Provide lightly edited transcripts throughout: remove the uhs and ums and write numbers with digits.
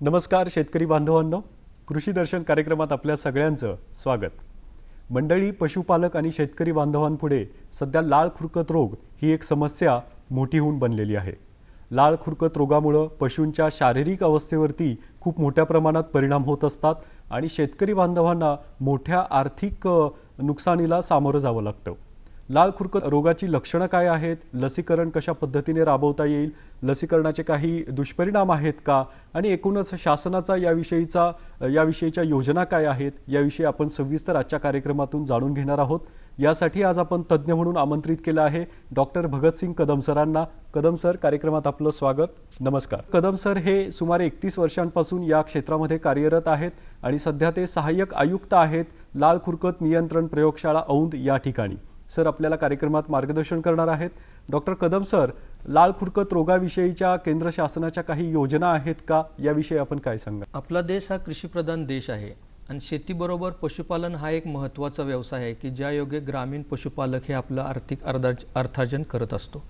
नमस्कार शेतकरी बांधवांनो, कृषी दर्शन कार्यक्रमात आपल्या सगळ्यांचं स्वागत। मंडळी, पशुपालक आणि शेतकरी बांधवांपुढे सध्या लाळ खुरकत रोग ही एक समस्या मोठी होऊन बनलेली आहे। लाळ खुरकत रोगामुळे पशूंच्या शारीरिक अवस्थेवरती खूप मोठ्या प्रमाणात परिणाम होत असतात आणि शेतकरी बांधवांना मोठ्या आर्थिक नुकसानीला सामोरं जावं लागतं। लाळ खुरकत रोगाची लक्षणं काय आहेत, लसीकरण कशा पद्धतीने राबवता येईल, लसीकरणाचे काही दुष्परिणाम आहेत का आणि एकूणच शासनाचा याविषयीच्या योजना काय आहेत याविषयी आपण सविस्तर आजच्या कार्यक्रमातून जाणून घेणार आहोत। यासाठी आज आपण तज्ञ म्हणून आमंत्रित केलं आहे डॉक्टर भगतसिंग कदम सरांना। कदम सर, कार्यक्रमात आपलं स्वागत। नमस्कार। कदम सर हे सुमारे 31 वर्षांपासून या क्षेत्रामध्ये कार्यरत आहेत आणि सध्या ते सहाय्यक आयुक्त आहेत लाळ खुरकत नियंत्रण प्रयोगशाळा औंध या ठिकाणी। सर आपल्याला कार्यक्रमात मार्गदर्शन करणार आहेत। डॉक्टर कदम सर, लाळ खुरकत रोगाविषयीच्या केंद्र शासनाच्या काही योजना आहेत का, याविषयी आपण काय सांगा? आपला देश हा कृषीप्रधान देश आहे आणि शेतीबरोबर पशुपालन हा एक महत्त्वाचा व्यवसाय आहे की ज्या योगे ग्रामीण पशुपालक हे आपलं आर्थिक अर्थार्जन करत असतो।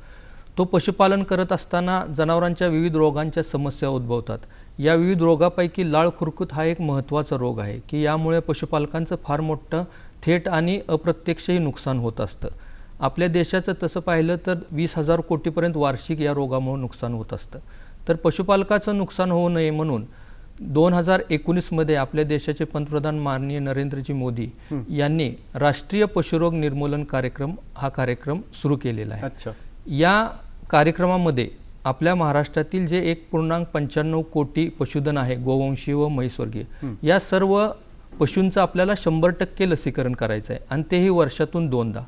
तो पशुपालन करत असताना जनावरांच्या विविध रोगांच्या समस्या उद्भवतात। या विविध रोगापैकी लाळ खुरकत हा एक महत्त्वाचा रोग आहे की यामुळे पशुपालकांचं फार मोठं थेट आणि अप्रत्यक्षही नुकसान होत असतं। आपल्या देशाचं तसं पाहिलं तर 20,000 कोटीपर्यंत वार्षिक या रोगामुळे नुकसान होत असतं। तर पशुपालकाचं नुकसान होऊ नये म्हणून 2019 मध्ये आपल्या देशाचे पंतप्रधान माननीय नरेंद्रजी मोदी यांनी राष्ट्रीय पशुरोग निर्मूलन कार्यक्रम हा कार्यक्रम सुरू केलेला आहे। या कार्यक्रमामध्ये आपल्या महाराष्ट्रातील जे 1.95 कोटी पशुधन आहे, गोवंशीय व म्हैसवर्गीय, या सर्व पशूंचं आपल्याला 100% लसीकरण करायचं आहे आणि तेही वर्षातून 2दा।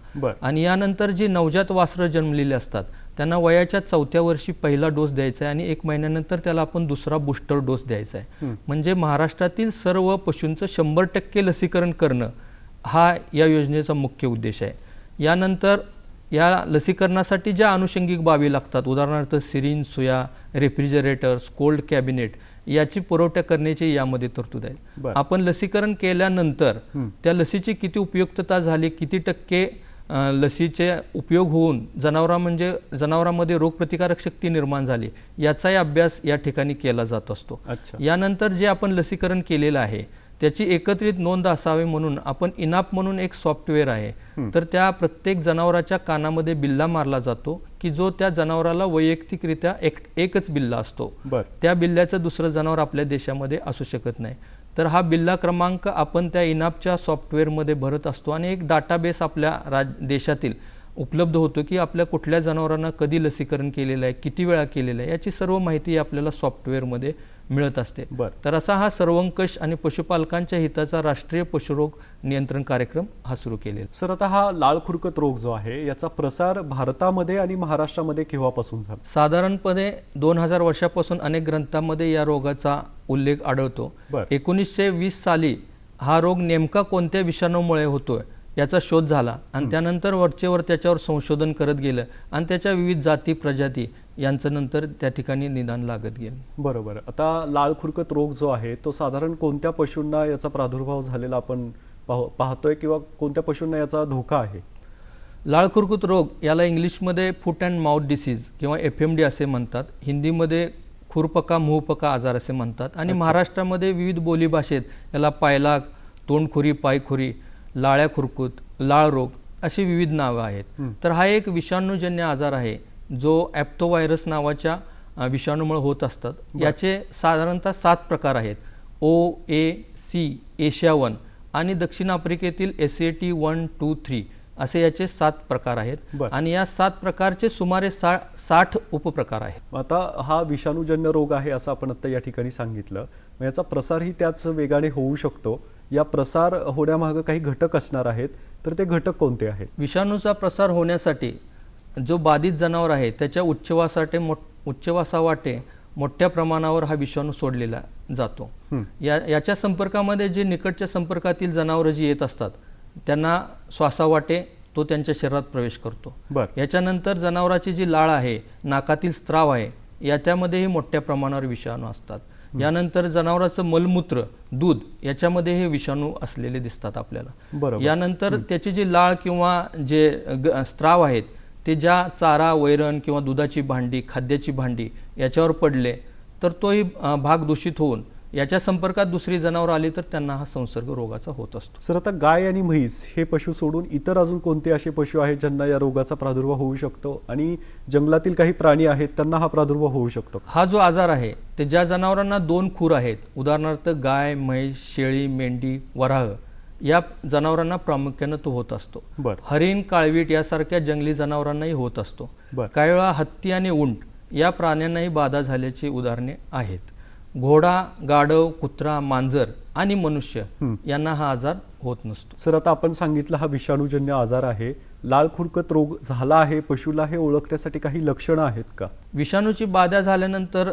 आणि यानंतर जी नवजात वासरं जन्मलेली असतात त्यांना वयाच्या 4थ्या वर्षी पहिला डोस द्यायचा आहे आणि 1 महिन्यानंतर त्याला आपण दुसरा बूस्टर डोस द्यायचा आहे। म्हणजे महाराष्ट्रातील सर्व पशूंचं 100% लसीकरण करणं हा या योजनेचा मुख्य उद्देश आहे। यानंतर या लसीकरणासाठी ज्या अनुषंगिक बाबी लागतात, उदाहरणार्थ सिरिंज, सुया, रेफ्रिजरेटर्स, कोल्ड कॅबिनेट याची पुरवठा करण्याची यामध्ये तरतूद आहे। आपण लसीकरण केल्यानंतर त्या लसीची किती उपयुक्तता झाली, किती टक्के लसीचे उपयोग होऊन जनावरांमध्ये रोगप्रतिकारक शक्ती निर्माण झाली याचाही अभ्यास या ठिकाणी केला जात असतो। यानंतर जे आपण लसीकरण केलेलं आहे त्याची एकत्रित नोंद असावी म्हणून आपण इनाप म्हणून एक सॉफ्टवेअर आहे, तर त्या प्रत्येक जनावराच्या कानामध्ये बिल्ला मारला जातो की जो त्या जनावराला वैयक्तिकरित्या एकच बिल्ला असतो। त्या बिल्ल्याचं दुसरं जनावर आपल्या देशामध्ये असू शकत नाही। तर हा बिल्ला क्रमांक आपण त्या इनापच्या सॉफ्टवेअरमध्ये भरत असतो आणि एक डाटाबेस आपल्या देशातील उपलब्ध होतो की आपल्या कुठल्या जनावरांना कधी लसीकरण केलेलं आहे, किती वेळा केलेलं आहे, याची सर्व माहिती आपल्याला सॉफ्टवेअरमध्ये मिळत असते। तर असा हा सर्वंकष आणि पशुपालकांच्या हिताचा राष्ट्रीय पशुरोग नियंत्रण कार्यक्रम हा सुरू केलेला। सर, आता हा लाळ खुरकत रोग जो आहे याचा प्रसार भारतामध्ये आणि महाराष्ट्रामध्ये केव्हापासून झाला? साधारणपणे 2000 वर्षापासून अनेक ग्रंथांमध्ये या रोगाचा उल्लेख आढळतो। 1920 साली हा रोग नेमका कोणत्या विषाणूमुळे होतोय याचा शोध झाला आणि त्यानंतर वरचेवर त्याच्यावर संशोधन करत गेलं आणि त्याच्या विविध जाती प्रजाती यांचं नंतर त्या ठिकाणी निदान लागत गेलं। बरोबर। आता लाळ खुरकत रोग जो आहे तो साधारण कोणत्या पशूंना याचा प्रादुर्भाव झालेला आपण पाहतोय किंवा कोणत्या पशूंना याचा धोका आहे? लाळ खुरकत रोग याला इंग्लिशमध्ये फूट अँड माउथ डिसीज किंवा FMD असे म्हणतात, हिंदीमध्ये खुरपका मुहपका आजार असे म्हणतात आणि महाराष्ट्रामध्ये विविध बोली भाषेत याला पायलाग, तोंडखुरी, पायखुरी, लाळ्या खुरकूत, लाळ रोग अशी विविध नावं आहेत। तर हा एक विषाणूजन्य आजार आहे जो ॲप्टोव्हायरस नावाच्या विषाणूमुळे होत असतात। याचे साधारणतः 7 प्रकार आहेत, O, A, C, एशिया 1 आणि दक्षिण आफ्रिकेतील SAT 1, 2, 3 असे याचे 7 प्रकार आहेत आणि या 7 प्रकारचे सुमारे 60 उपप्रकार आहेत। आता हा विषाणूजन्य रोग आहे असं आपण आता या ठिकाणी सांगितलं, याचा प्रसारही त्याच वेगाने होऊ शकतो। या प्रसार होण्यामागे काही घटक असणार आहेत, तर ते घटक कोणते आहेत? विषाणूचा प्रसार होण्यासाठी जो बाधित जनावर आहे त्याच्या उच्चवासावाटे मोठ्या प्रमाणावर हा विषाणू सोडलेला जातो। याच्या संपर्कामध्ये जे निकटच्या संपर्कातील जनावर जी येत असतात त्यांना श्वासावाटे तो त्यांच्या शरीरात प्रवेश करतो। याच्यानंतर जनावराची जी लाळ आहे, नाकातील स्त्राव आहे, याच्यामध्येही मोठ्या प्रमाणावर विषाणू असतात। यानंतर जनावराचं मलमूत्र, दूध याच्यामध्ये हे विषाणू असलेले दिसतात आपल्याला। यानंतर त्याची जी लाळ किंवा जे स्त्राव आहेत ते ज्या चारा, वैरण किंवा दुधाची भांडी, खाद्याची भांडी याच्यावर पडले तर तोही भाग दूषित होऊन याच्या संपर्कात दुसरी जनावर आली तर त्यांना हा संसर्ग रोगाचा होत असतो. सर, आता गाय आणि म्हैस हे पशु सोडून इतर अजून कोणते असे पशु आहेत ज्यांना या रोगाचा प्रादुर्भाव होऊ शकतो आणि जंगलातील काही प्राणी आहेत त्यांना हा प्रादुर्भाव होऊ शकतो? हा जो आजार आहे ते ज्या जनावरांना 2 खूर आहेत, उदाहरणार्थ गाय, म्हैस, शेळी, मेंढी, वराह, या जनावरांना प्रामुख्याने तो होत असतो. हरिण, काळवीट यासारख्या जंगली जनावरांनाही होत असतो. काही वेळा हत्ती आणि उंट या प्राण्यांनाही बाधा झाल्याची उदाहरणे आहेत. घोडा, गाढव, कुत्रा, मांजर आणि मनुष्य यांना हा आजार होत नसतो. सर, आता आपण सांगितलं हा विषाणूजन्य आजार आहे. लाळ खुरकत रोग झाला आहे पशुला हे ओळखण्यासाठी काही लक्षणं आहेत का? विषाणूची बाधा झाल्यानंतर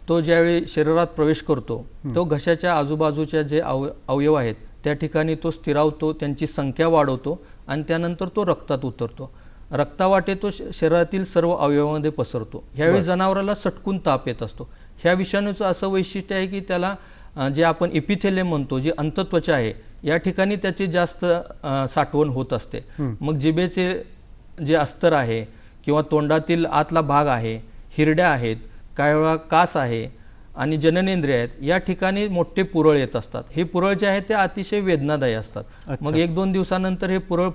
तो ज्यावेळी शरीरात प्रवेश करतो तो घशाच्या आजूबाजूच्या जे अवयव आहेत त्या ठिकाणी तो स्थिरावतो, त्यांची संख्या वाढवतो आणि त्यानंतर तो रक्तात उतरतो. रक्तावाटे तो शरीरातील सर्व अवयवांमध्ये पसरतो. ह्यावेळी जनावराला सटकून ताप येत असतो. ह्या विषाणूचं असं वैशिष्ट्य आहे की त्याला जे आपण एपिथेलियम म्हणतो, जी अंतत्वचा आहे, या ठिकाणी त्याची जास्त साठवण होत असते. मग जिभेचे जे अस्तर आहे किंवा तोंडातील आतला भाग आहे, हिरड्या आहेत, काही वेळा कास आहे आणि जननेंद्रिय आहेत, या ठिकाणी मोठे पुरळ येत असतात. हे पुरळ जे आहेत ते अतिशय वेदनादायी असतात. मग 1-2 दिवसानंतर हे पुरळ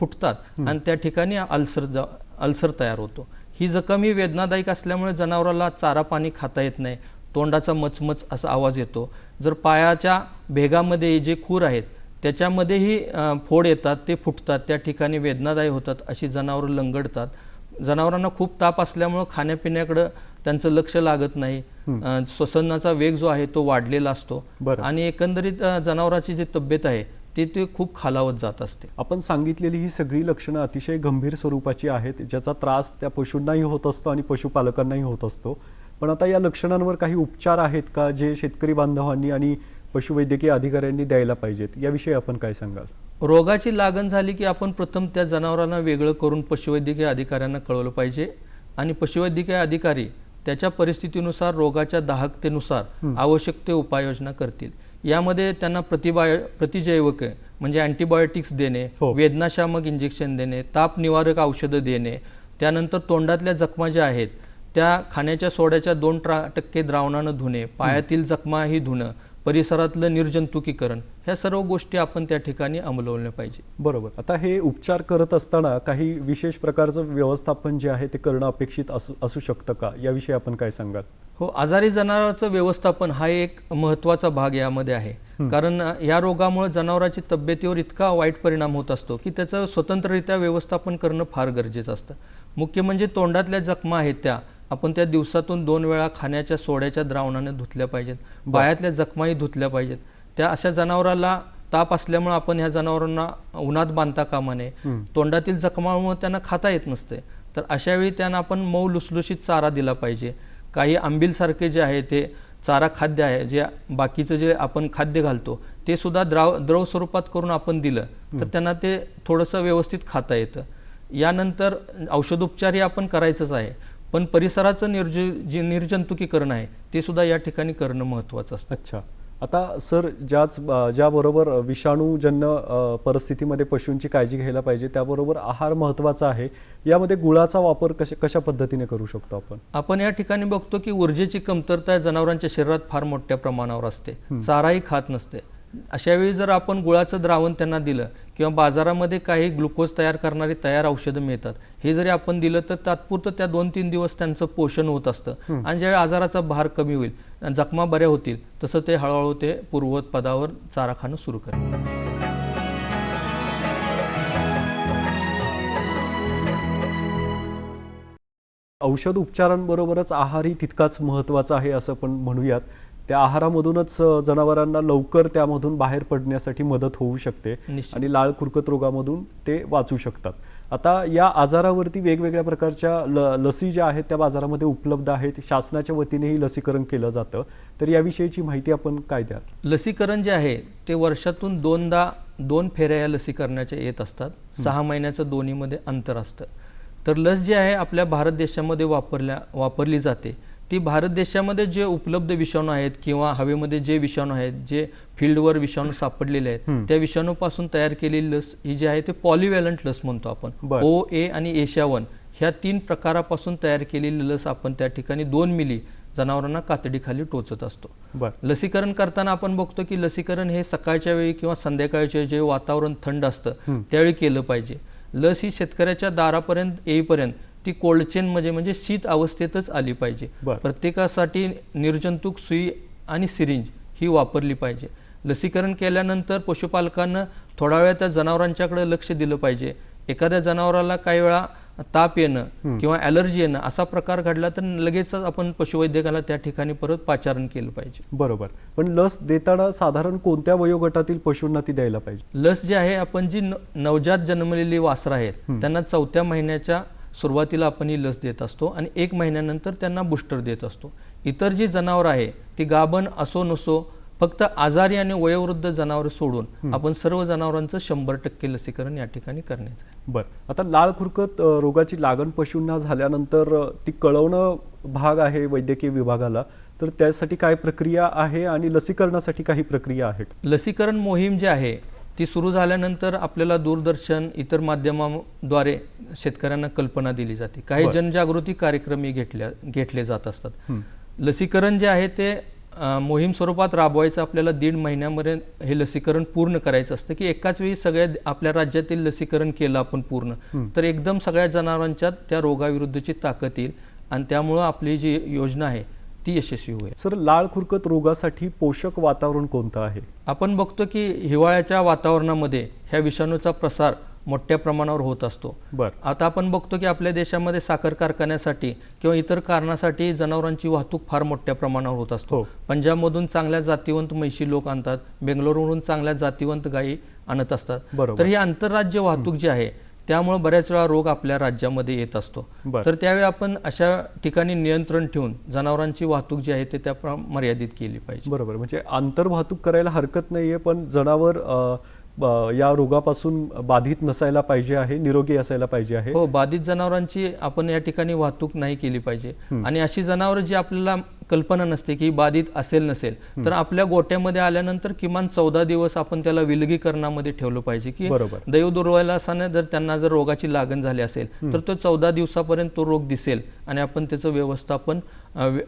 फुटतात आणि त्या ठिकाणी अल्सर तयार होतो. ही जखम ही वेदनादायक असल्यामुळे जनावराला चारा पाणी खाता येत नाही, तोंडाचा मचमच असा आवाज येतो. जर पायाच्या भेगामध्ये जे खूर आहेत त्याच्यामध्येही फोड येतात, ते फुटतात, त्या ठिकाणी वेदनादायी होतात, अशी जनावरं लंगडतात. जनावरांना खूप ताप असल्यामुळे खाण्यापिण्याकडे त्यांचं लक्ष लागत नाही. श्वसनाचा वेग जो आहे तो वाढलेला असतो आणि एकंदरीत जनावराची जी तब्येत आहे ते खूप खालावत जात असते. आपण सांगितलेली ही सगळी लक्षणं अतिशय गंभीर स्वरूपाची आहेत, ज्याचा त्रास त्या पशूंनाही होत असतो आणि पशुपालकांनाही होत असतो. पण आता या लक्षणांवर काही उपचार आहेत का जे शेतकरी बांधवांनी आणि पशुवैद्यकीय अधिकाऱ्यांनी द्यायला पाहिजेत, याविषयी आपण काय सांगाल? रोगाची लागण झाली की आपण प्रथम त्या जनावरांना वेगळं करून पशुवैद्यकीय अधिकाऱ्यांना कळवलं पाहिजे आणि पशुवैद्यकीय अधिकारी त्याच्या परिस्थितीनुसार, रोगाच्या दाहकतेनुसार आवश्यक ते उपाययोजना करतील. यामध्ये त्यांना प्रतिजैवके म्हणजे अँटीबायोटिक्स देणे, वेदनाशामक इंजेक्शन देणे, ताप निवारक औषधं देणे, त्यानंतर तोंडातल्या जखमा ज्या आहेत त्या खाण्याच्या सोड्याच्या 2% द्रावणानं धुणे, पायातील जखमाही धुणं, परिसरातलं निर्जंतुकीकरण, ह्या सर्व गोष्टी आपण त्या ठिकाणी अंमलवल्या पाहिजे. बरोबर. आता हे उपचार करत असताना काही विशेष प्रकारचं व्यवस्थापन जे आहे ते करणं अपेक्षित असू शकतं का, याविषयी आपण काय सांगाल? हो, आजारी जनावरांचं व्यवस्थापन हा एक महत्त्वाचा भाग यामध्ये आहे. कारण या रोगामुळे जनावरांची तब्येतीवर इतका वाईट परिणाम होत असतो की त्याचं स्वतंत्ररित्या व्यवस्थापन करणं फार गरजेचं असतं. मुख्य म्हणजे तोंडातल्या जखमा आहेत त्या आपण त्या दिवसातून 2 वेळा खाण्याच्या सोड्याच्या द्रावणाने धुतल्या पाहिजेत. पायातल्या जखमाही धुतल्या पाहिजेत. त्या अशा जनावराला ताप असल्यामुळे आपण ह्या जनावरांना उन्हात बांधता कामा नये. तोंडातील जखमामुळे त्यांना खाता येत नसते, तर अशावेळी त्यांना आपण मऊ लुसलुशीत चारा दिला पाहिजे. काही आंबीलसारखे जे आहे ते चारा खाद्य आहे, जे बाकीचं जे आपण खाद्य घालतो ते सुद्धा द्रव स्वरूपात करून आपण दिलं तर त्यांना ते थोडंसं व्यवस्थित खाता येतं. यानंतर औषधोपचारही आपण करायचंच आहे, पण परिसराचं निर्जंतुकीकरण आहे ते सुद्धा या ठिकाणी करणं महत्त्वाचं असतं. अच्छा. आता सर, ज्याबरोबर विषाणूजन्य परिस्थितीमध्ये पशूंची काळजी घ्यायला पाहिजे त्याबरोबर आहार महत्त्वाचा आहे. यामध्ये गुळाचा वापर कशा पद्धतीने करू शकतो आपण? आपण या ठिकाणी बघतो की ऊर्जेची कमतरता जनावरांच्या शरीरात फार मोठ्या प्रमाणावर असते, चाराही खात नसते. अशावेळी जर आपण गुळाचं द्रावण त्यांना दिलं किंवा बाजारामध्ये काही ग्लुकोज तयार करणारी औषधं मिळतात, हे जरी आपण दिलं तर तात्पुरतं त्या 2-3 दिवस त्यांचं पोषण होत असतं आणि ज्यावेळी आजाराचा भार कमी होईल, जखमा बऱ्या होतील, तसं ते हळूहळू ते पूर्ववत पदावर चारा खाणं सुरू करेल. औषध उपचारांबरोबरच आहारही तितकाच महत्त्वाचा आहे असं पण म्हणूयात. त्या आहारामधूनच जनावरांना लवकर त्यामधून बाहेर पडण्यासाठी मदत होऊ शकते आणि लाळ खुरकत रोगामधून ते वाचू शकतात. आता या आजारावरती वेगवेगळ्या प्रकारच्या लसी ज्या आहेत त्या बाजारामध्ये उपलब्ध आहेत. शासनाच्या वतीनेही लसीकरण केलं जातं, तर याविषयीची माहिती आपण काय द्याल? लसीकरण जे आहे ते वर्षातून 2 फेऱ्या या लसीकरणाच्या येत असतात. 6 महिन्याचं दोन्हीमध्ये अंतर असतं. तर लस जी आहे आपल्या भारत देशामध्ये वापरली जाते, ती भारत देशामध्ये जे उपलब्ध विषाणू आहेत किंवा हवेमध्ये जे विषाणू आहेत, जे फील्डवर विषाणू सापडलेले आहेत, त्या विषाणूपासून तयार केलेली लस ही जी आहे ते पॉलिव्हॅलंट लस म्हणतो आपण. O, A आणि एशिया 1 ह्या 3 प्रकारापासून तयार केलेली लस आपण त्या ठिकाणी 2 मिली जनावरांना कातडीखाली टोचत असतो. बरं. लसीकरण करताना आपण बघतो की लसीकरण हे सकाळच्या वेळी किंवा संध्याकाळच्या जे वातावरण थंड असतं त्यावेळी केलं पाहिजे. लस ही शेतकऱ्याच्या दारापर्यंत येईपर्यंत ती कोल्ड चेन म्हणजे शीत अवस्थेतच आली पाहिजे. बरं. प्रत्येकासाठी निर्जंतुक सुई आणि सिरिंज ही वापरली पाहिजे. लसीकरण केल्यानंतर पशुपालकांना थोडा वेळ त्या जनावरांच्याकडे लक्ष दिलं पाहिजे. एखाद्या जनावराला काही वेळा ताप येणं किंवा ॲलर्जी येणं असा प्रकार घडला तर लगेचच आपण पशुवैद्यकाला त्या ठिकाणी परत पाचारण केलं पाहिजे. बरोबर. पण लस देताना साधारण कोणत्या वयोगटातील पशूंना ती द्यायला पाहिजे? लस जी आहे आपण जी नवजात जन्मलेली वासरं आहेत त्यांना 4थ्या महिन्याच्या सुरुवातीला आपण ही लस देत असतो आणि 1 महिन्यानंतर त्यांना बूस्टर देत असतो. इतर जी जनावरं आहे ती गाभण असो नसो फक्त आजारी आणि वयोवृद्ध जनावर सोडून आपण सर्व जनावरांचं 100% लसीकरण या ठिकाणी करण्याचं आहे. बरं. आता लाळ खुरकत रोगाची लागण पशूंना झाल्यानंतर ती कळवणं भाग आहे वैद्यकीय विभागाला, तर त्यासाठी काय प्रक्रिया आहे आणि लसीकरणासाठी काही प्रक्रिया आहेत? लसीकरण मोहीम जी आहे ती सुरू झाल्यानंतर आपल्याला दूरदर्शन इतर माध्यमांद्वारे शेतकऱ्यांना कल्पना दिली जाते. काही जनजागृती कार्यक्रमही घेतले जात असतात. लसीकरण जे आहे ते मोहीम स्वरूपात राबवायचं आपल्याला 1.5 महिन्यामध्ये हे लसीकरण पूर्ण करायचं असतं की एकाच वेळी सगळ्या आपल्या राज्यातील लसीकरण केलं आपण पूर्ण तर एकदम सगळ्या जनावरांच्यात त्या रोगाविरुद्धची ताकद येईल आणि त्यामुळं आपली जी योजना आहे ती यशस्वी होईल. सर, लाळ खुरकत रोगासाठी पोषक वातावरण कोणतं आहे? आपण बघतो की हिवाळ्याच्या वातावरणामध्ये ह्या विषाणूचा प्रसार मोठ्या प्रमाणावर होत असतो. आता आपण बघतो की आपल्या देशामध्ये साखर कारखान्यासाठी किंवा इतर कारणासाठी जनावरांची वाहतूक फार मोठ्या प्रमाणावर होत असतो. पंजाबमधून चांगल्या जातीवंत म्हशी लोक आणतात, बेंगलोरवरून चांगल्या जातीवंत गायी आणत असतात. तर ही आंतरराज्य वाहतूक जी आहे त्यामुळे बऱ्याच वेळा रोग आपल्या राज्यामध्ये येत असतो. तर त्यावेळी आपण अशा ठिकाणी नियंत्रण ठेवून जनावरांची वाहतूक जी आहे ते त्या मर्यादित केली पाहिजे. बरोबर. म्हणजे आंतर वाहतूक करायला हरकत नाहीये, पण जनावर या रोगापासून बाधित नसायला पाहिजे आहे, निरोगी असायला पाहिजे आहे. हो, बाधित जनावरांची आपण या ठिकाणी वाहतूक नाही केली पाहिजे. आणि अशी जनावर जी आपल्याला कल्पना नसते की बाधित असेल नसेल तर आपल्या गोट्यामध्ये आल्यानंतर किमान 14 दिवस आपण त्याला विलगीकरणामध्ये ठेवलं पाहिजे की दैव दुर्दैवाने जर त्यांना जर रोगाची लागण झाली असेल तर तो 14 दिवसापर्यंत तो रोग दिसेल आणि आपण त्याचं व्यवस्थापन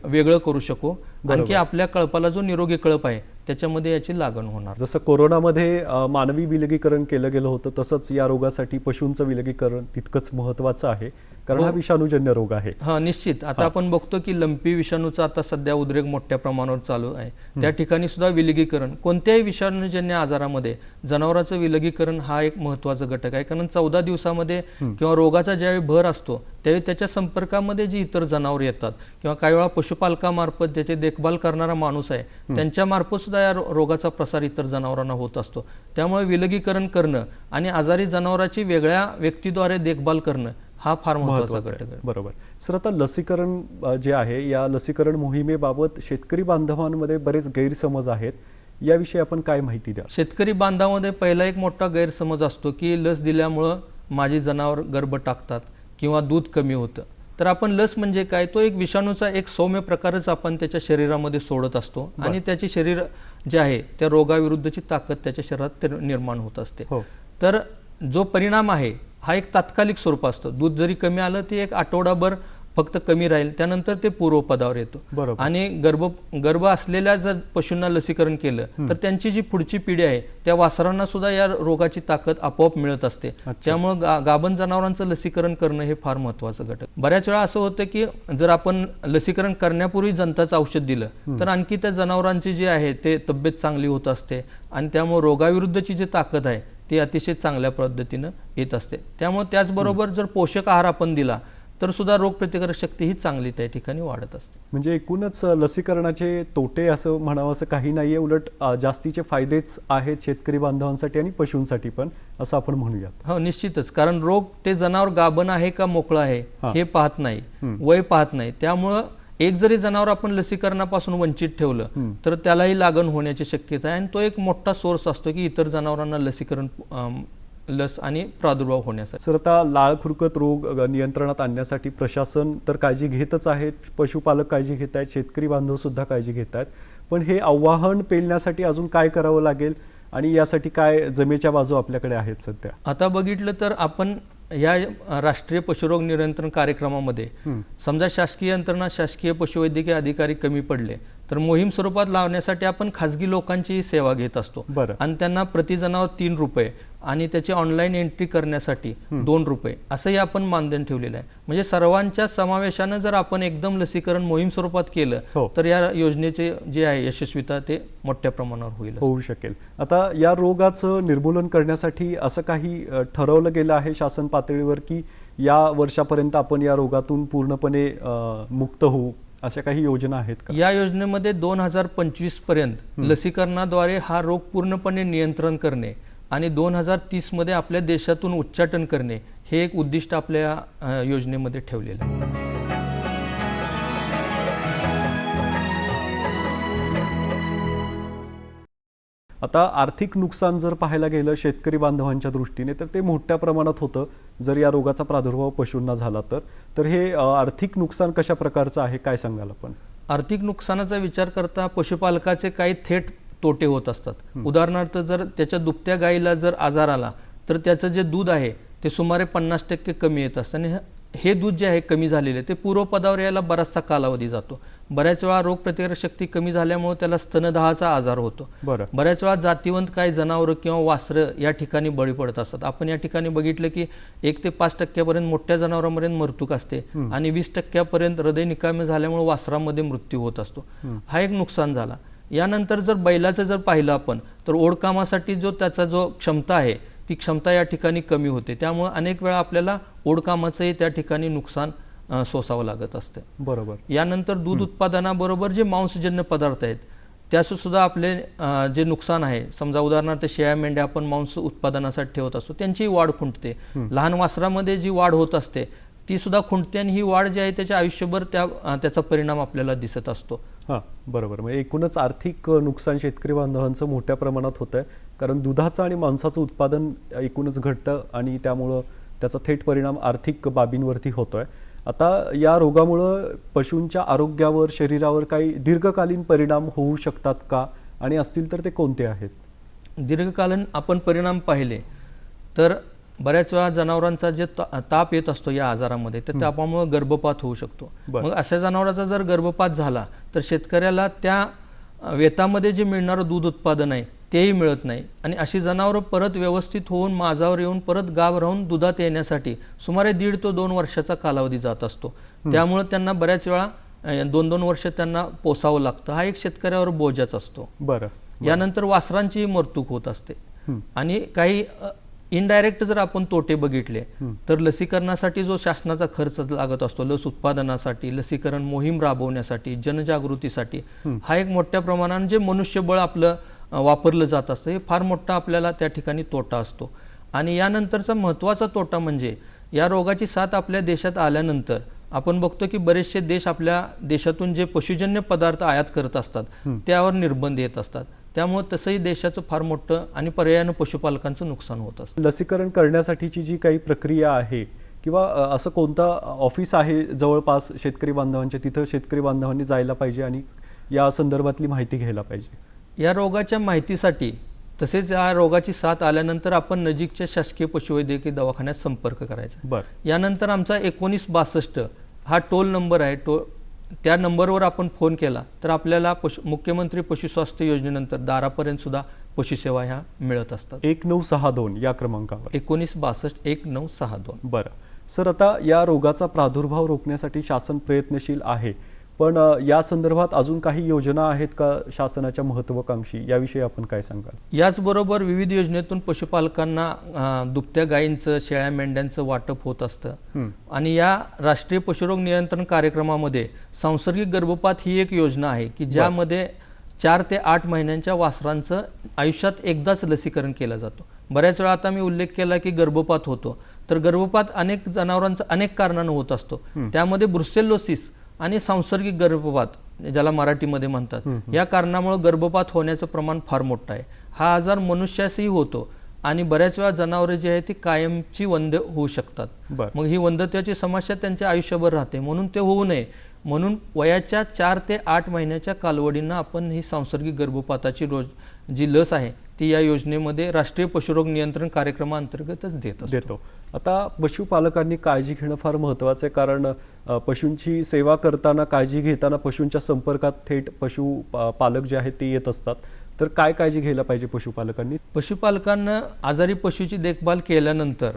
वेगळं करू शकू. आणखी आपल्या कळपाला जो निरोगी कळप आहे त्याच्यामध्ये याची लागण होणार. जसं कोरोनामध्ये मानवी विलगीकरण केलं गेलं होतं तसंच या रोगासाठी पशूंचं विलगीकरण तितकंच महत्त्वाचं आहे, कारण हा विषाणूजन्य रोग आहे. हा, निश्चित. आता आपण बघतो की लंपी विषाणूचा आता सध्या उद्रेक मोठ्या प्रमाणावर चालू आहे. त्या ठिकाणी सुद्धा विलगीकरण कोणत्याही विषाणूजन्य आजारामध्ये जनावरांचं विलगीकरण हा एक महत्त्वाचा घटक आहे. कारण 14 दिवसामध्ये किंवा रोगाचा ज्यावेळी भर असतो त्यावेळी त्याच्या संपर्कामध्ये जी इतर जनावर येतात किंवा काही वेळा पशुपालकामार्फत त्याचे देखभाल करणारा माणूस आहे त्यांच्या मार्फत सुद्धा या रोगाचा प्रसार इतर जनावरांना होत असतो. त्यामुळे विलगीकरण करणं आणि आजारी जनावरांची वेगळ्या व्यक्तीद्वारे देखभाल करणं हा फार महत्त्वाचा घटक आहे. बरोबर. सर, आता लसीकरण जे आहे या लसीकरण मोहिमेबाबत शेतकरी बांधवांमध्ये बरेच गैरसमज आहेत, याविषयी आपण काय माहिती द्या? शेतकरी बांधवांमध्ये पहिला एक मोठा गैरसमज असतो की लस दिल्यामुळं माझी जनावर गर्भ टाकतात किंवा दूध कमी होतं. तर आपण लस म्हणजे काय, तो एक विषाणूचा एक सौम्य प्रकारच आपण त्याच्या शरीरामध्ये सोडत असतो आणि त्याचे शरीर जे आहे त्या रोगाविरुद्धची ताकद त्याच्या शरीरात निर्माण होत असते. तर जो परिणाम आहे हा एक तात्कालिक स्वरूप असतो. दूध जरी कमी आलं ते एक आठवडाभर फक्त कमी राहील, त्यानंतर ते पूर्वपदावर येतो. आणि गर्भ असलेल्या जर पशूंना लसीकरण केलं तर त्यांची जी पुढची पिढी आहे त्या वासरांना सुद्धा या रोगाची ताकद आपोआप मिळत असते. त्यामुळे गाभण जनावरांचं लसीकरण करणं हे फार महत्त्वाचं घटक. बऱ्याच वेळा असं होतं की जर आपण लसीकरण करण्यापूर्वी जंताचं औषध दिलं तर आणखी त्या जनावरांची जी आहे ते तब्येत चांगली होत असते आणि त्यामुळे रोगाविरुद्धची जी ताकद आहे ती अतिशय चांगल्या पद्धतीनं येत असते. त्यामुळे त्याचबरोबर जर पोषक आहार आपण दिला तर सुद्धा रोगप्रतिकारक शक्ती ही चांगली त्या ठिकाणी वाढत असते. म्हणजे एकूणच लसीकरणाचे तोटे असं म्हणावं असं काही नाहीये, उलट जास्तीचे फायदेच आहेत शेतकरी बांधवांसाठी आणि पशूंसाठी पण, असं आपण म्हणूयात. हो, निश्चितच. कारण रोग ते जनावर गाभण आहे का मोकळं आहे हे पाहत नाही, वय पाहत नाही. त्यामुळं एक जरी जनावर आपण लसीकरणापासून वंचित ठेवलं तर त्यालाही लागण होण्याची शक्यता आहे आणि तो एक मोठा सोर्स असतो की इतर जनावरांना लसीकरण लस आणि प्रादुर्भाव होण्यासाठी. सर, आता लाळ खुरकत रोग नियंत्रणात आणण्यासाठी प्रशासन तर काळजी घेतच आहेत, पशुपालक काळजी घेत आहेत, शेतकरी बांधव सुद्धा काळजी घेत आहेत, पण हे आव्हान पेलण्यासाठी अजून काय करावं लागेल आणि यासाठी काय जमेच्या बाजू आपल्याकडे आहेत सध्या? आता बघितलं तर आपण या राष्ट्रीय पशुरोग नियंत्रण कार्यक्रमामध्ये समजा शासकीय यंत्रणा, शासकीय पशुवैद्यकीय अधिकारी कमी पडले तर मोहीम स्वरूपात लावण्यासाठी आपण खासगी लोकांची सेवा घेत असतो बरं. आणि त्यांना प्रति जनावर 3 रुपये आणि त्याची ऑनलाईन एंट्री करण्यासाठी 2 रुपये असंही आपण मानधन ठेवलेलं आहे. म्हणजे सर्वांच्या समावेशानं जर आपण एकदम लसीकरण मोहीम स्वरूपात केलं हो. तर या योजनेचे जे आहे यशस्वीता ते मोठ्या प्रमाणावर होईल. होऊ शकेल. आता या रोगाचं निर्मूलन करण्यासाठी असं काही ठरवलं गेलं आहे शासन पातळीवर की या वर्षापर्यंत आपण या रोगातून पूर्णपणे मुक्त होऊ, अशा काही योजना आहेत का? या योजनेमध्ये 2025 पर्यंत लसीकरणाद्वारे हा रोग पूर्णपणे नियंत्रण करणे आणि 2030 मध्ये आपल्या देशातून उच्चाटन करणे हे एक उद्दिष्ट आपल्या योजनेमध्ये ठेवलेलं आहे. आता आर्थिक नुकसान जर पाहायला गेलं शेतकरी बांधवांच्या दृष्टीने तर ते मोठ्या प्रमाणात होतं जर या रोगाचा प्रादुर्भाव पशूंना झाला तर हे आर्थिक नुकसान कशा प्रकारचं आहे, काय सांगाल आपण? आर्थिक नुकसानाचा विचार करता पशुपालकाचे काही थेट तोटे होत असतात. उदाहरणार्थ जर त्याच्या दुभत्या गायीला जर आजार आला तर त्याचं जे दूध आहे ते सुमारे 50% कमी येत असतं आणि हे दूध जे आहे कमी झालेले ते पूर्वपदावर यायला बराचसा कालावधी जातो. बऱ्याच वेळा रोगप्रतिकारक शक्ती कमी झाल्यामुळे त्याला स्तनदाहाचा आजार होतो. बऱ्याच वेळा जातीवंत काही जनावरं किंवा वासरं या ठिकाणी बळी पडत असतात. आपण या ठिकाणी बघितलं की 1 ते 5% मोठ्या जनावरांपर्यंत मृत्यू असते आणि 20% हृदय निकामी झाल्यामुळे वासरामध्ये मृत्यू होत असतो. हा एक नुकसान झाला. यानंतर जर बैलाचं जर पाहिलं आपण तर ओढकामासाठी जो त्याचा जो क्षमता आहे ती क्षमता या ठिकाणी कमी होते. त्यामुळे अनेक वेळा आपल्याला ओढकामाचंही त्या ठिकाणी नुकसान सोसावं लागत असते. बरोबर. यानंतर दूध उत्पादनाबरोबर जे मांसजन्य पदार्थ आहेत त्याचं सुद्धा आपले जे नुकसान आहे, समजा उदाहरणार्थ शेळ्या मेंढ्या आपण मांस उत्पादनासाठी ठेवत असतो त्यांची वाढ खुंटते. लहान वासरामध्ये जी वाढ होत असते ती सुद्धा खुंटते आणि ही वाढ जी आहे त्याच्या आयुष्यभर त्याचा परिणाम आपल्याला दिसत असतो. हां, बरोबर. म्हणजे एकूणच आर्थिक नुकसान शेतकरी बांधवांचं मोठ्या प्रमाणात होतं आहे कारण दुधाचं आणि मांसाचं उत्पादन एकूणच घटतं आणि त्यामुळं त्याचा थेट परिणाम आर्थिक बाबींवरती होतो आहे. आता या रोगामुळं पशूंच्या आरोग्यावर, शरीरावर काही दीर्घकालीन परिणाम होऊ शकतात का आणि असतील तर ते कोणते आहेत? दीर्घकालीन आपण परिणाम पाहिले तर बऱ्याच वेळा जनावरांचा जे ताप येत असतो या आजारामध्ये त्या तापामुळे गर्भपात होऊ शकतो. मग अशा जनावरांचा जर गर्भपात झाला तर शेतकऱ्याला त्या वेतामध्ये जे मिळणारं दूध उत्पादन आहे तेही मिळत नाही आणि अशी जनावरं परत व्यवस्थित होऊन माझावर येऊन परत गाभ राहून दुधात येण्यासाठी सुमारे 1.5 ते 2 वर्षाचा कालावधी जात असतो. त्यामुळे त्यांना बऱ्याच वेळा 2-2 वर्ष त्यांना पोसावं लागतं. हा एक शेतकऱ्यावर बोजाच असतो. यानंतर वासरांची मृत्यू होत असते आणि काही इनडायरेक्ट जर आपण तोटे बघितले तर लसीकरणासाठी जो शासनाचा खर्च लागत असतो, लस उत्पादनासाठी, लसीकरण मोहीम राबवण्यासाठी, जनजागृतीसाठी हा एक मोठ्या प्रमाणात जे मनुष्यबळ आपलं वापरलं जात असतं हे फार मोठा आपल्याला त्या ठिकाणी तोटा असतो. आणि यानंतरचा महत्त्वाचा तोटा म्हणजे या रोगाची साथ आपल्या देशात आल्यानंतर आपण बघतो की बरेचसे देश आपल्या देशातून जे पशुजन्य पदार्थ आयात करत असतात त्यावर निर्बंध येत असतात. त्यामुळे तसंही देशाचं फार मोठं आणि पर्यायानं पशुपालकांचं नुकसान होत असतं. लसीकरण करण्यासाठीची जी काही प्रक्रिया आहे किंवा असं कोणतं ऑफिस आहे जवळपास शेतकरी बांधवांच्या, तिथं शेतकरी बांधवांनी जायला पाहिजे आणि या संदर्भातली माहिती घ्यायला पाहिजे? या रोगाच्या माहितीसाठी तसेच या रोगाची साथ आल्यानंतर आपण नजीकच्या शासकीय पशुवैद्यकीय दवाखान्यात संपर्क करायचा. यानंतर आमचा 1962 हा टोल नंबर आहे. त्या नंबरवर आपण फोन केला तर आपल्याला मुख्यमंत्री पशुस्वास्थ्य योजनेनंतर दारापर्यंत सुद्धा पशुसेवा ह्या मिळत असतात. 1962 या क्रमांकावर 1962-1962. बरं सर, आता या रोगाचा प्रादुर्भाव रोखण्यासाठी शासन प्रयत्नशील आहे, पण या संदर्भात अजून काही योजना आहेत का शासनाच्या महत्त्वाकांक्षी, याविषयी आपण काय सांगाल? याचबरोबर विविध योजनेतून पशुपालकांना दुभत्या गायींचं, शेळ्या मेंढ्यांचं वाटप होत असतं आणि या राष्ट्रीय पशुरोग नियंत्रण कार्यक्रमामध्ये सांसर्गिक गर्भपात ही एक योजना आहे की ज्यामध्ये 4 ते 8 महिन्यांच्या वासरांचं आयुष्यात एकदाच लसीकरण केलं जातं. बऱ्याच वेळा आता मी उल्लेख केला की गर्भपात होतो, तर गर्भपात अनेक जनावरांचा अनेक कारणानं होत असतो. त्यामध्ये ब्रुसेलोसिस आणि सांसर्गिक गर्भपात ज्याला मराठीमध्ये म्हणतात या कारणामुळे गर्भपात होण्याचं प्रमाण फार मोठं आहे. हा आजार मनुष्यासही होतो आणि बऱ्याच वेळा जनावरे जी आहे ती कायमची वंध्य होऊ शकतात. मग ही वंध्यत्वाची समस्या त्यांच्या आयुष्यभर राहते. म्हणून ते होऊ नये म्हणून वयाच्या 4 ते 8 महिन्याच्या कालावधींना आपण ही सांसर्गिक गर्भपाताची जी लस आहे ती या योजनेमध्ये राष्ट्रीय पशुरोग नियंत्रण कार्यक्रमाअंतर्गतच देतो. आता पशुपालकांनी काळजी घेणं फार महत्त्वाचं आहे, कारण पशूंची सेवा करताना, काळजी घेताना पशूंच्या संपर्कात थेट पालक जे आहेत ते येत असतात. तर काय काळजी घ्यायला पाहिजे पशुपालकांनी? पशुपालकांना आजारी पशूची देखभाल केल्यानंतर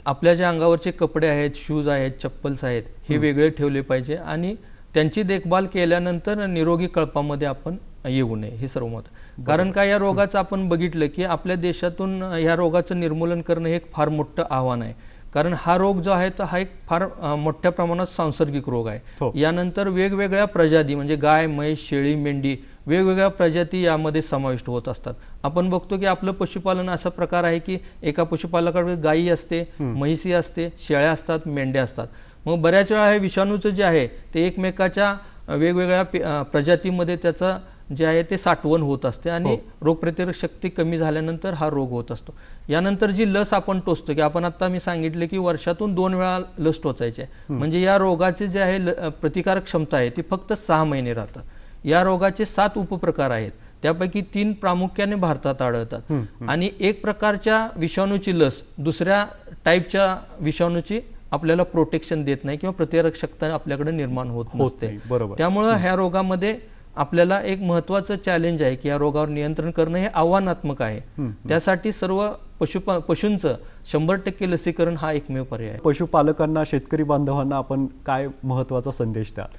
आपल्या ज्या अंगावरचे कपडे आहेत, शूज आहेत, चप्पल्स आहेत, हे वेगळे ठेवले पाहिजे आणि त्यांची देखभाल केल्यानंतर निरोगी कळपामध्ये आपण येऊ नये, हे सर्व मत. कारण का या रोगाचं आपण बघितलं की आपल्या देशातून या रोगाचं निर्मूलन करणं हे एक फार मोठं आव्हान आहे. कारण हा रोग जो आहे तो हा एक फार मोठ्या प्रमाणात सांसर्गिक रोग आहे. यानंतर वेगवेगळ्या प्रजाती म्हणजे गाय, म्हैस, शेळी, मेंढी, वेगवेगळ्या प्रजाती यामध्ये समाविष्ट होत असतात. आपण बघतो की आपलं पशुपालन असा प्रकार आहे की एका पशुपालकाकडे गायी असते, म्हैसी असते, शेळ्या असतात, मेंढ्या असतात. मग बऱ्याच वेळा हे विषाणूचं जे आहे ते एकमेकाच्या वेगवेगळ्या प्रजातीमध्ये त्याचं जे आहे ते साठवण होत असते आणि रोगप्रतिकारक शक्ती कमी झाल्यानंतर हा रोग होत असतो. यानंतर जी लस आपण टोचतो की आपण आता मी सांगितले की वर्षातून 2 वेळा लस टोचायची आहे. म्हणजे या रोगाचे जे आहे प्रतिकारक क्षमता आहे ती फक्त 6 महिने राहतात. या रोगाचे 7 उपप्रकार आहेत, त्यापैकी 3 प्रामुख्याने भारतात आढळतात आणि एक प्रकारच्या विषाणूची लस दुसऱ्या टाईपच्या विषाणूची आपल्याला प्रोटेक्शन देत नाही किंवा प्रतिकारक शक्ती आपल्याकडे निर्माण होत नसते. त्यामुळे ह्या रोगामध्ये आपल्याला एक महत्त्वाचं चॅलेंज आहे की या रोगावर नियंत्रण करणं हे आव्हानात्मक आहे. त्यासाठी सर्व पशूंचं 100% लसीकरण हा एकमेव पर्याय आहे. पशुपालकांना, शेतकरी बांधवांना आपण काय महत्त्वाचा संदेश द्याल?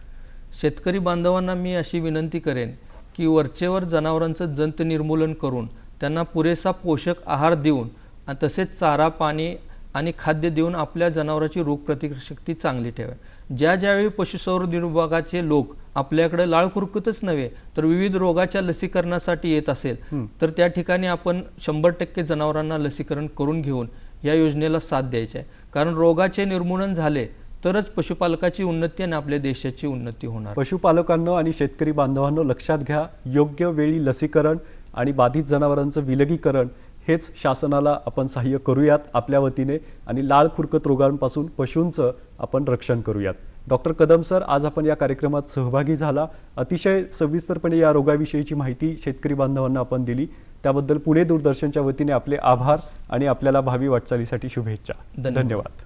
शेतकरी बांधवांना मी अशी विनंती करेन की वरचेवर जनावरांचं जंत निर्मूलन करून त्यांना पुरेसा पोषक आहार देऊन आणि तसेच चारा, पाणी आणि खाद्य देऊन आपल्या जनावरांची रोगप्रतिकारक शक्ती चांगली ठेवा. ज्यावेळी पशुसंवर्धन विभागाचे लोक आपल्याकडे लाळ खुरकतच नव्हे तर विविध रोगाच्या लसीकरणासाठी येत असेल तर त्या ठिकाणी आपण 100% जनावरांना लसीकरण करून घेऊन या योजनेला साथ द्यायची आहे. कारण रोगाचे निर्मूलन झाले तरच पशुपालकाची उन्नती आणि आपल्या देशाची उन्नती होणार. पशुपालकांना आणि शेतकरी बांधवांना लक्षात घ्या, योग्य वेळी लसीकरण आणि बाधित जनावरांचं विलगीकरण हेच शासनाला आपण सहाय्य करूयात आपल्या वतीने आणि लाळ खुरकत रोगांपासून पशूंचं आपण रक्षण करूयात. डॉक्टर कदम सर, आज आपण या कार्यक्रमात सहभागी झाला. अतिशय सविस्तरपणे या रोगाविषयीची माहिती शेतकरी बांधवांना आपण दिली. त्याबद्दल पुणे दूरदर्शनच्या वतीने आपले आभार आणि आपल्याला भावी वाटचालीसाठी शुभेच्छा. धन्यवाद. धन्यवाद.